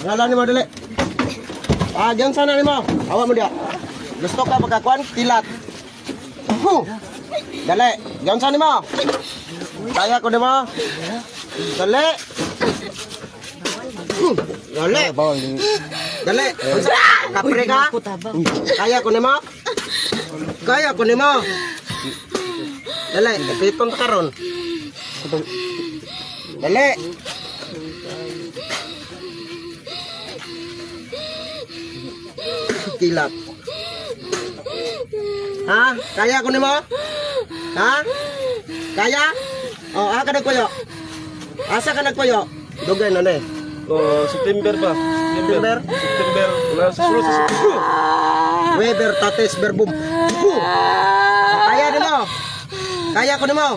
Ngalan mo dali. Diyan sana ni mo. Awak mo dia. Gusto ka magkakuan kilat. Dali. Diyan sana ni mo. Kaya ko ni mo. Dali. Dali. Dali. Kapre ka? Kaya ko ni mo. Kaya ko ni mo. Dali, pitong karon. Dali. Kilat. Ha? Kaya ko ni mo? Ha? Kaya? Oh, ka nagpuyo? Asa ka nagpuyo? Dugay na ni. Oh, September ba? September? September. Wala sa sunod sa September. Weber tatis berbum. Kaya ni mo? Kaya ko ni mo?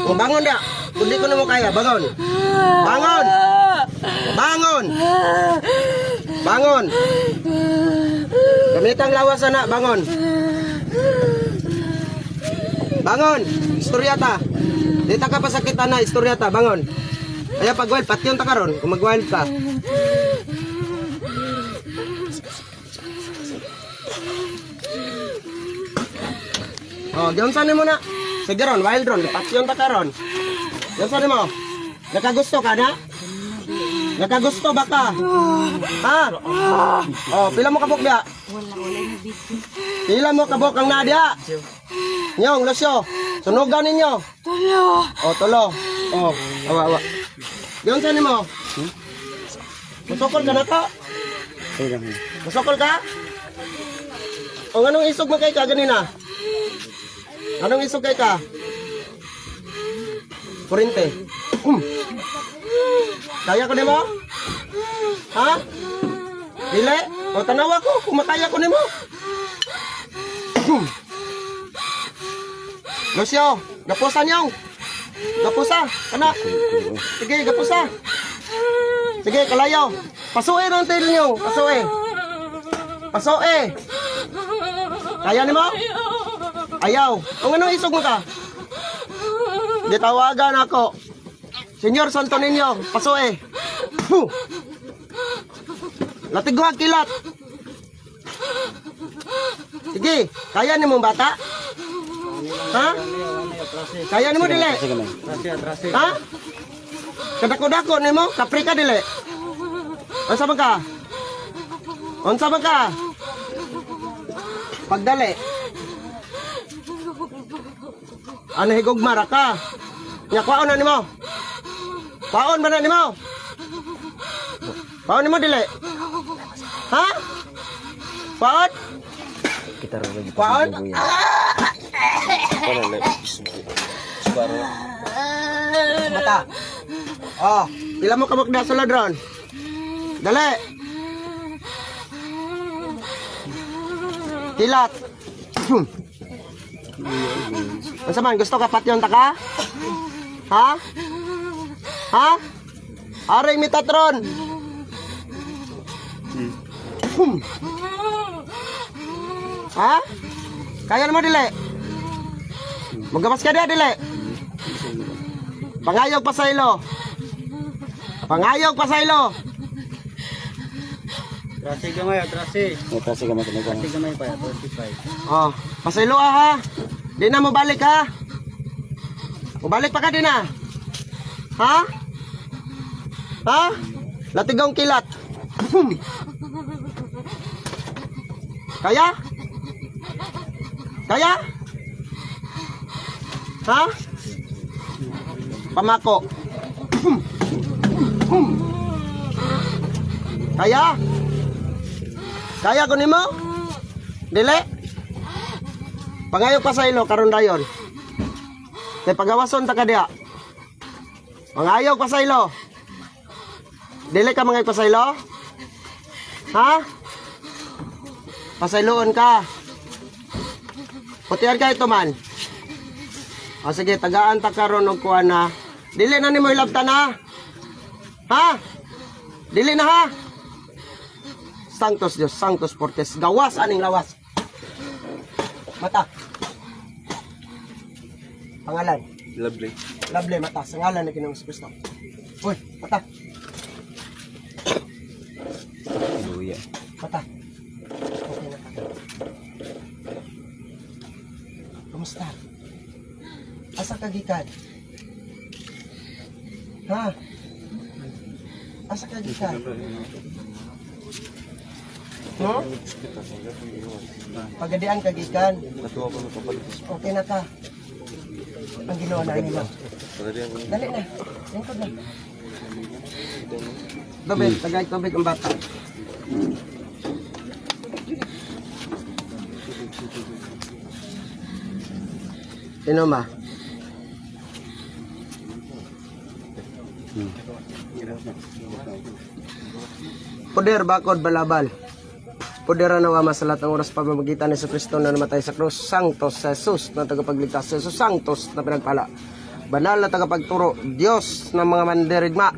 O bangon dia. Kundi ko ni mo kaya, bangon. Bangon. Bangon. Bangon. Gamitang lawas anak, bangon. Bangon. Istoryata. Dita ka pasakit na, istoryata, bangon. Kaya pag wild, pati yung takaron, kung mag-wild ka. Oh, diyan saan mo na? Sige ron, wild ron, pati yung takaron. Diyan saan mo? Nakagusto ka na? Nakagusto ba ka? Ha? Oh, pila mo kabok dia? Pila mo kabok ang nadia? Nyong, Lucio, sunugan ninyo. Tulo. Oh, tulo. Oh, awa. Diyan saan mo? Masukol ka na ka? Masukol ka? O, anong isog mo kay ka ganina? Anong isog kay ka? Kurente. Kaya ko nimo? Ha? Dili? O tanawa ko, kumakaya ko nimo. Lucio, gapusa niyong. Gapusa, kana. Sige, gapusa. Sige, kalayo. Pasue ng tail niyo, pasue. Pasue. Kaya nimo? Ayaw. O anong isog mo ka? Ditawagan ako. Senyor Santo Niño, pasue. Latiguhag kilat. Sige, kaya ni mong bata? Ha? Kaya ni mo dili? Ha? Kadako-dako ni mo? Kapri ka dili? Unsa man ka? Unsa man ka? Pagdali. Ano higugmara ka? Nya kwaon na nimo? Kwaon ba na nimo? Kwaon nimo dili? Ha? Kwaon? Kwaon? Mata. Oh, pila mo kabok da sa ladron? Dali. Kilat. Unsa man gusto ka patyon ta ka? Ha? Ha? Aray mitatron. Ha? Kaya mo dili? Magamas ka dia dili? Pangayog pa sa ilo. Pangayog pa sa ilo. Trasi gamay, trasi. Trasi gamay ka. Trasi gamay pa, 25. Oh, pasaylo ha. Di na mo balik ha. Mabalik pa ka din ha. Ha? Ha? Latigong kilat. Kaya? Kaya? Ha? Pamako. Kaya? Kaya ko nimo? Dili? Pangayog pa sa ilo karon dayon. Kay pagawason ta ka diha. Pangayog pa sa ilo. Dili ka mangayog pa sa ilo? Ha? Pasayloon ka. Putian ka ito man. O sige, tagaan ta karon og kuan na. Dili na nimo ilabta na. Ha? Dili na ha? Sanctos Dios, Sanctos Portes. Gawas aning lawas. Mata. Pangalan. Lovely. Lovely mata. Sa ngalan ni Ginoong Kristo. Uy, mata. ta? Okay na ka. Kumusta? Asa ka gikan? Ha? Asa ka gikan? No? Pagadian ka gikan. Natuwa ko na kapalit. Okay na ka. Ang ginawa na nila. Pagadian ko. Dali na. Lingkod na. Tubig. Tagay tubig ang bata. Inoma. Poder bakod balabal. Poder na wa masalat ang oras pamamagitan ni Kristo na namatay sa krus. Santos sa Jesus na tagapagligtas. Jesus Santos na pinagpala. Banal na tagapagturo. Diyos ng mga mandirigma.